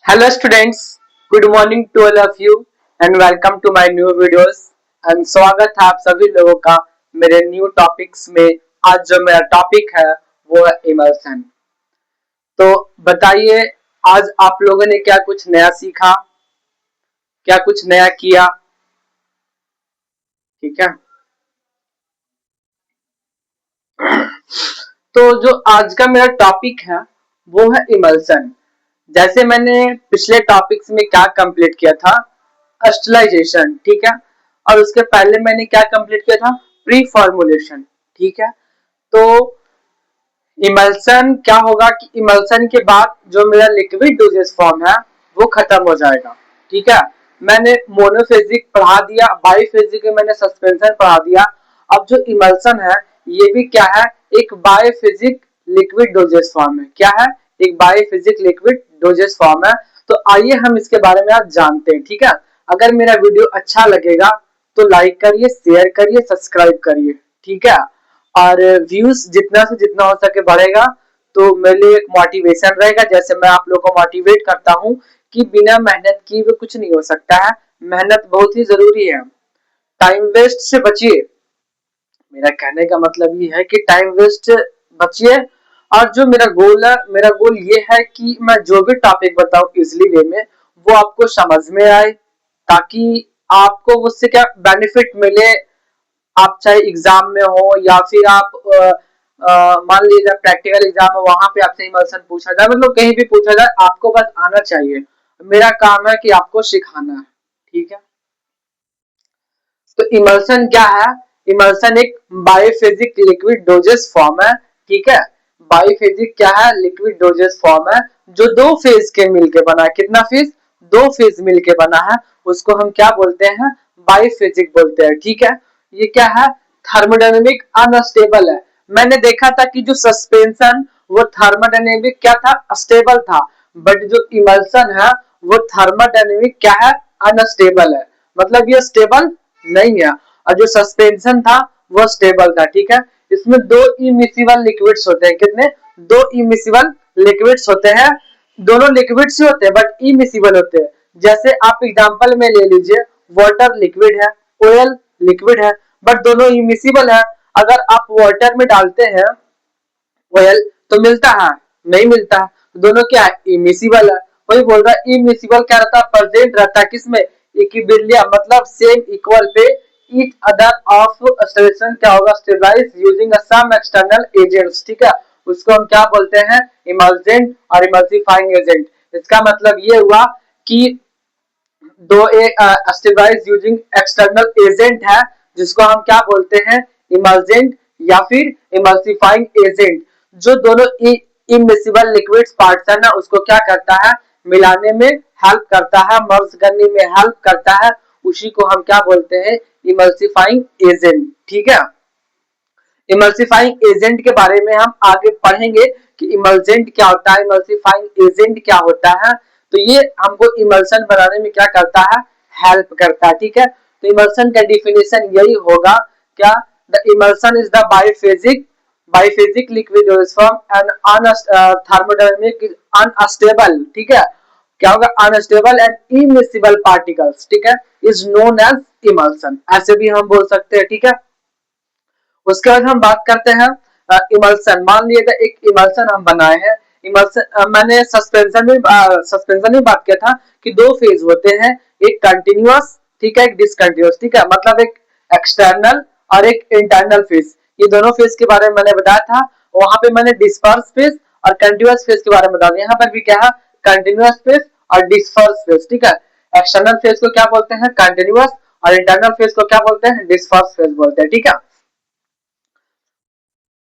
Hello students, good morning to all of you and welcome to my new videos and स्वागत है आप सभी लोगों का मेरे न्यू टॉपिक्स में। आज जो मेरा टॉपिक है वो है इमल्सन। तो बताइए आज आप लोगों ने क्या कुछ नया सीखा, क्या कुछ नया किया। ठीक है, तो जो आज का मेरा टॉपिक है वो है इमल्सन। जैसे मैंने पिछले टॉपिक्स में क्या कंप्लीट किया था, अस्टलाइजेशन। ठीक है, और उसके पहले मैंने क्या कंप्लीट किया था, प्री फॉर्मुलेशन। ठीक है, तो इमल्सन क्या होगा कि इमल्सन के बाद जो मेरा लिक्विड डोजेस फॉर्म है वो खत्म हो जाएगा। ठीक है, मैंने मोनोफेजिक पढ़ा दिया, बाईफेजिक में मैंने सस्पेंशन पढ़ा दिया। अब जो इमल्सन है ये भी क्या है, एक बायोफिजिक लिक्विड डोजेस फॉर्म है। क्या है, एक बायोफिजिक लिक्विड डोजेस फॉर्म है। तो आइए हम इसके बारे में आज जानते हैं। ठीक है, अगर मेरा वीडियो अच्छा लगेगा तो लाइक करिए, शेयर करिए, सब्सक्राइब करिए। ठीक है, और व्यूज जितना से जितना हो सके बढ़ेगा तो मेरे लिए एक मोटिवेशन रहेगा। जैसे मैं आप लोग को मोटिवेट करता हूँ कि बिना मेहनत किए हुए कुछ नहीं हो सकता है, मेहनत बहुत ही जरूरी है। टाइम वेस्ट से बचिए, मेरा कहने का मतलब ये है कि टाइम वेस्ट बचिए। और जो मेरा गोल है, मेरा गोल ये है कि मैं जो भी टॉपिक बताऊं इजिली वे में वो आपको समझ में आए, ताकि आपको उससे क्या बेनिफिट मिले। आप चाहे एग्जाम में हो या फिर आप मान लीजिए प्रैक्टिकल एग्जाम हो, वहां पे आपसे इमल्सन पूछा जाए, मतलब कहीं भी पूछा जाए, आपको बस आना चाहिए। मेरा काम है कि आपको सिखाना है। ठीक है, तो इमल्सन क्या है, इमल्सन एक बायोफिजिक लिक्विड डोजेस फॉर्म है। ठीक है, बायोफिजिक क्या है, लिक्विड डोजेस फॉर्म है जो दो फेज के मिलके बना है। कितना फेज, दो फेज मिलके बना है, उसको हम क्या बोलते हैं, बायोफिजिक बोलते हैं। ठीक है, ये क्या है, थर्मोडायनेमिक अनस्टेबल है। मैंने देखा था कि जो सस्पेंशन वो थर्मोडायनेमिक क्या था, स्टेबल था, बट जो इमल्सन है वो थर्मोडायनेमिक क्या है, अनस्टेबल है। मतलब ये स्टेबल नहीं है, और जो सस्पेंशन था वो स्टेबल था। ठीक है, इसमें दो इमिसिबल लिक्विड्स होते हैं। कितने, दो इमिसिबल लिक्विड्स होते हैं। दोनों लिक्विड्स ही होते हैं बट इमिसिबल होते हैं। जैसे आप एग्जांपल में ले लीजिए, वाटर लिक्विड है, ऑयल लिक्विड है, बट दोनों इमिसिबल है। अगर आप वाटर में डालते हैं ऑयल तो मिलता है, नहीं मिलता है, दोनों क्या है, इमिसिबल है। वही बोल रहा है, इमिसिबल क्या रहता है, प्रेजेंट रहता है किसमें, इक्विलिब्रियम, मतलब सेम इक्वल पे ईच अदर ऑफ स्टेशन क्या होगा, stabilize using some external agents. ठीक है, उसको हम क्या बोलते हैं, इमल्जेंट और इमल्सिफाइंग एजेंट। इसका मतलब ये हुआ कि दो स्टेबलाइज यूजिंग एक्सटर्नल एजेंट है, जिसको हम क्या बोलते हैं, इमल्जेंट या फिर इमल्सिफाइंग एजेंट। जो दोनों इमिसिबल लिक्विड्स पार्ट्स है ना, उसको क्या करता है, मिलाने में हेल्प करता है, मर्ज करने में हेल्प करता है, उसी को हम क्या बोलते हैं, इमल्सिफाइंग एजेंट। ठीक है, इमल्सिफाइंग एजेंट के बारे में हम आगे पढ़ेंगे कि इमल्जेंट क्या होता है, इमल्सिफाइंग एजेंट क्या होता है। तो ये हमको इमल्सन बनाने में क्या करता है, हेल्प करता है। ठीक है, तो इमल्सन का डिफिनेशन यही होगा, क्या, the emulsion is the biophysic liquid from an thermodynamic unstable. ठीक है, क्या होगा, अनस्टेबल एंड इमिसिबल पार्टिकल्स। ठीक है, इज नोन एज इमल्सन, ऐसे भी हम बोल सकते हैं। ठीक है, उसके बाद हम बात करते हैं इमल्सन। मान लीजिए एक इमल्सन हम बनाए हैं, इमल्सन मैंने सस्पेंशन में बात किया था कि दो फेज होते हैं, एक कंटिन्यूअस, ठीक है, एक डिसकंटिन्यूअस। ठीक है, मतलब एक एक्सटर्नल और एक इंटरनल फेज, ये दोनों फेज के बारे में मैंने बताया था। वहां पे मैंने डिस्पर्स फेज और कंटिन्यूअस फेज के बारे में बताया। यहाँ पर भी क्या है, कंटिन्यूअस फेज और डिस्पर्स फेज। ठीक है, एक्सटर्नल फेज को क्या बोलते हैं, कंटिन्यूअस, और इंटरनल फेज को क्या बोलते हैं, डिस्पर्स फेज बोलते हैं। ठीक है,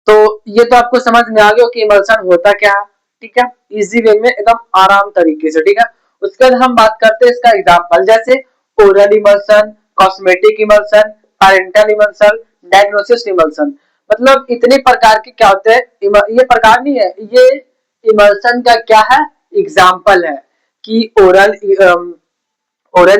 तो ये तो आपको समझ में आ गया कि इमल्सन होता क्या है। ठीक है, इजी वे में एकदम आराम तरीके से। ठीक है, उसके बाद हम बात करते हैं इसका एग्जांपल, जैसे oral emulsion, cosmetic emulsion, parental emulsion, diagnosis emulsion. मतलब इतने प्रकार के क्या होते हैं, ये प्रकार नहीं है, ये इमल्सन का क्या है, एग्जाम्पल है कि ओरल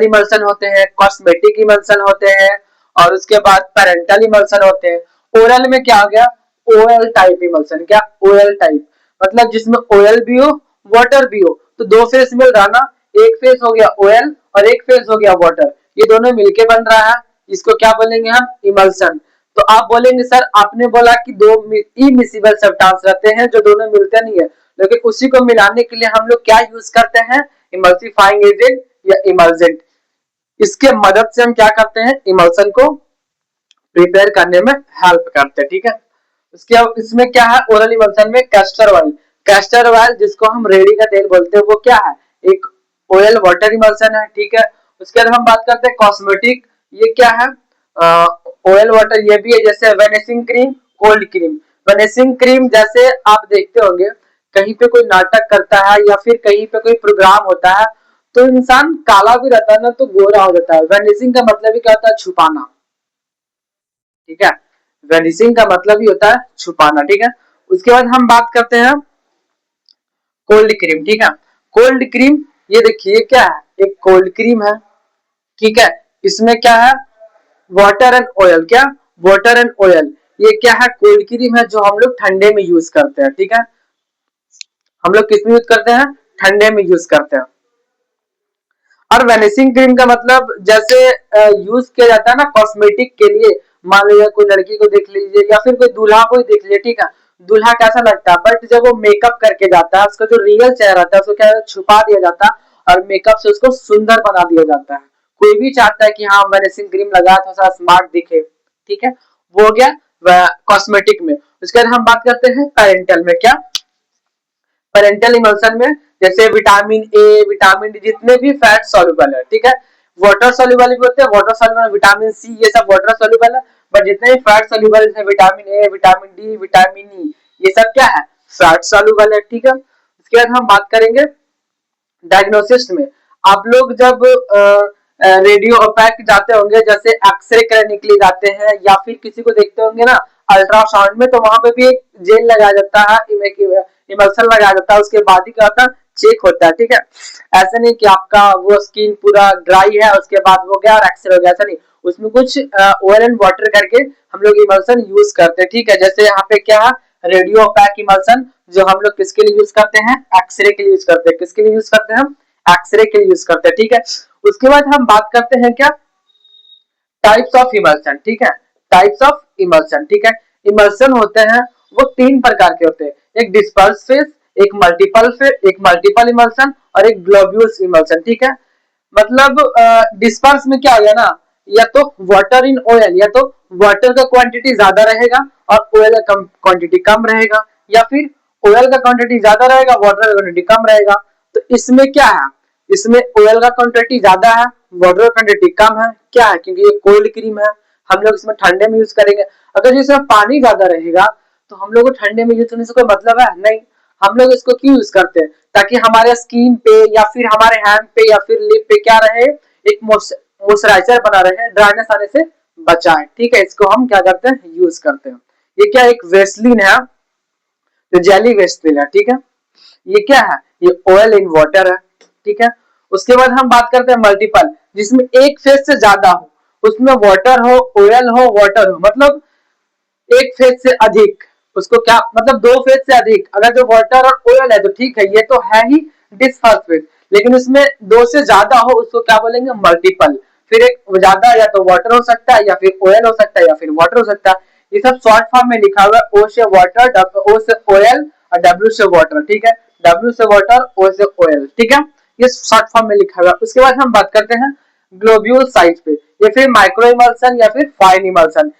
इमल्सन होते हैं, कॉस्मेटिक इमल्सन होते हैं, और उसके बाद पैरेंटल इमल्सन होते हैं। ओरल में क्या हो गया, ओएल टाइप इमल्सन। क्या, ओएल टाइप, मतलब जिसमें ओएल भी हो वाटर भी हो, तो दो फेस मिल रहा ना, एक फेस हो गया ऑयल और एक फेस हो गया वाटर, ये दोनों मिलके बन रहा है, इसको क्या बोलेंगे हम, इमल्सन। तो आप बोलेंगे सर आपने बोला कि दो इमिसिबल सब्सटेंस रहते हैं जो दोनों मिलते नहीं है, लेकिन उसी को मिलाने के लिए हम लोग क्या यूज करते हैं, इमल्सिफाइंग एजेंट या इमल्जेंट। इसके मदद से हम क्या करते हैं, इमल्सन को प्रिपेयर करने में हेल्प करते हैं, ठीक है। उसके इसमें क्या है, ओरल इमल्सन में कैस्टर ऑयल, कैस्टर ऑयल जिसको हम रेडी का तेल बोलते हैं, वो क्या है, एक ऑयल वाटर इमल्सन है, ठीक है। उसके बाद हम बात करते हैं कॉस्मेटिक, ये क्या है, ऑयल वाटर ये भी है, जैसे वेनेसिंग क्रीम, कोल्ड क्रीम। वेनेसिंग क्रीम जैसे आप देखते होंगे कहीं पे कोई नाटक करता है या फिर कहीं पे कोई प्रोग्राम होता है तो इंसान काला भी रहता है ना तो गोरा हो जाता है, वेनिसिंग का मतलब ही क्या होता है, छुपाना, ठीक है। वेनिसिंग का मतलब ही होता है छुपाना, ठीक है। उसके बाद हम बात करते हैं कोल्ड क्रीम, ठीक है। कोल्ड क्रीम ये देखिए क्या है, एक कोल्ड क्रीम है, ठीक है। इसमें क्या है, वाटर एंड ऑयल, क्या, वाटर एंड ऑयल, ये क्या है, कोल्ड क्रीम है जो हम लोग ठंडे में यूज करते हैं, ठीक है। हम लोग किस में यूज करते हैं, ठंडे में यूज करते हैं। और वेनिसिंग क्रीम का मतलब जैसे यूज किया जाता है ना कॉस्मेटिक के लिए, मान लीजिए कोई लड़की को देख लीजिए या फिर कोई दूल्हा को ही देख लीजिए, ठीक है। दूल्हा कैसा लगता है, बट जब वो मेकअप करके जाता है उसका जो रियल चेहरा रहता है उसको क्या छुपा दिया जाता है और मेकअप से उसको सुंदर बना दिया जाता है। कोई भी चाहता है कि हाँ वेनिसिंग क्रीम लगा तो थोड़ा स्मार्ट दिखे, ठीक है। वो हो गया कॉस्मेटिक में। उसके बाद हम बात करते हैं पेरेंटल में, क्या, पेरेंटल इमल्सन में जैसे विटामिन ए, विटामिन डी, जितने भी फैट सॉल्युबल है, ठीक है। वाटर सॉल्युबल भी होते हैं, वाटर सॉल्युबल, विटामिन सी, ये सब वाटर सॉल्युबल है, बट जितने भी फैट सॉल्युबल है vitamin A, vitamin D, vitamin E, ये सब क्या है, फैट सॉल्युबल है, ठीक है। इसके बाद हम बात करेंगे डायग्नोसिस में। आप लोग जब रेडियो ओपैक जाते होंगे, जैसे एक्सरे करने के लिए जाते हैं या फिर किसी को देखते होंगे ना अल्ट्रासाउंड में, तो वहां पे भी एक जेल लगाया जाता है, इमल्सन लगाया जाता है, उसके बाद ही क्या होता है, चेक होता है, ठीक है। ऐसा नहीं कि आपका वो स्किन पूरा ड्राई है उसके बाद वो गया और एक्सरे हो गया, ऐसा नहीं, उसमें कुछ ऑयल एंड वाटर करके हम लोग इमल्सन यूज करते हैं, ठीक है। जैसे यहाँ पे क्या है, रेडियो पैक इमल्सन जो हम लोग किसके लिए यूज करते हैं, एक्सरे के लिए यूज करते हैं, किसके लिए यूज करते हैं, हम एक्सरे के लिए यूज करते हैं, ठीक है। उसके बाद हम बात करते हैं क्या, टाइप्स ऑफ इमल्सन, ठीक है, टाइप्स ऑफ इमल्सन, ठीक है। इमल्सन होते हैं वो तीन प्रकार के होते हैं, एक डिस्पर्स फेस, एक मल्टीपल फेस, एक मल्टीपल इमल्सन और एक ग्लोब्यूल्स इमल्सन, ठीक है। मतलब डिस्पर्स में क्या हो गया ना, या तो वाटर इन ऑयल, या तो वाटर का क्वांटिटी ज्यादा रहेगा और ऑयल का क्वांटिटी कम रहेगा, या फिर ऑयल का क्वांटिटी ज्यादा रहेगा, वाटर का क्वांटिटी कम रहेगा। तो इसमें क्या है, इसमें ऑयल का क्वांटिटी ज्यादा है, वाटर का क्वांटिटी कम है, क्या है, क्योंकि ये कोल्ड क्रीम है, हम लोग इसमें ठंडे में यूज करेंगे। अगर इसमें पानी ज्यादा रहेगा तो हम लोग को ठंडे में यूज करने से कोई मतलब है नहीं, हम लोग इसको क्यों यूज करते हैं, ताकि हमारे स्किन पे या फिर हमारे हैंड पे या फिर लिप पे क्या रहे, एक मॉइस्चराइजर बना रहे, ड्राइनेस आने से बचाए, ठीक है। इसको हम क्या करते हैं, यूज करते हैं। ये क्या एक वेस्लिन है, जो जेली वेस्लिन है, ठीक है। ये क्या है, ये ऑयल इन वाटर है, ठीक है। उसके बाद हम बात करते हैं मल्टीपल, जिसमें एक फेज से ज्यादा हो, उसमें वाटर हो, ऑयल हो, वाटर हो, मतलब एक फेज से अधिक, उसको क्या मतलब दो फेज से अधिक, अगर जो वाटर और ऑयल है तो ठीक है, ये तो है ही डिस्पर्स फेज, लेकिन उसमें दो से ज्यादा हो उसको क्या बोलेंगे, मल्टीपल। फिर एक ज्यादा या तो वाटर हो सकता है या फिर ऑयल हो सकता है या फिर वाटर हो सकता है, ये सब शॉर्ट फॉर्म में लिखा हुआ है, ओ से वाटर, ओ से ऑयल और डब्ल्यू से वाटर, ठीक है। डब्ल्यू से वाटर, ओ से ऑयल, ठीक है, ये शॉर्ट फॉर्म में लिखा हुआ है। उसके बाद हम बात करते हैं ग्लोब्यूल साइज पे, या फिर माइक्रो इमल्सन या फिर फाइन इमल्सन,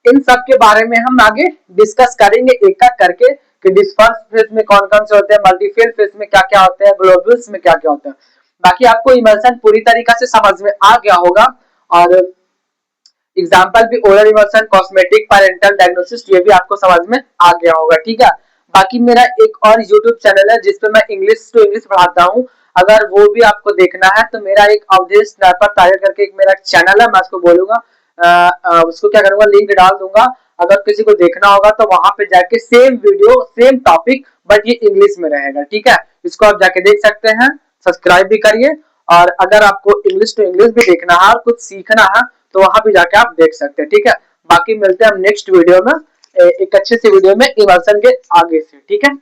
इन सब के बारे में हम आगे डिस्कस करेंगे एक एक करके कि डिस्पर्स फेज में कौन कौन से होते हैं, मल्टीफेज फेज में क्या क्या होते हैं, ग्लोब्यूल्स में क्या क्या होता है। बाकी आपको इमल्सन पूरी तरीका से समझ में आ गया होगा, और एग्जाम्पल भी oral emulsion, cosmetic, parental diagnosis, ये भी आपको समझ में आ गया होगा, ठीक है। बाकी मेरा एक और यूट्यूब चैनल है जिसपे मैं इंग्लिश टू इंग्लिश पढ़ाता हूँ, अगर वो भी आपको देखना है तो मेरा एक अवधेश स्नैपर टाइगर करके एक मेरा चैनल है, मैं उसको बोलूंगा उसको क्या करूंगा, लिंक डाल दूंगा, अगर किसी को देखना होगा तो वहां पे जाके same video same topic but ये इंग्लिश में रहेगा, ठीक है। इसको आप जाके देख सकते हैं, सब्सक्राइब भी करिए, और अगर आपको इंग्लिश टू इंग्लिश भी देखना है और कुछ सीखना है तो वहां भी जाके आप देख सकते हैं, ठीक है। बाकी मिलते हैं हम नेक्स्ट वीडियो में एक अच्छे से वीडियो में इमल्सन के आगे से, ठीक है।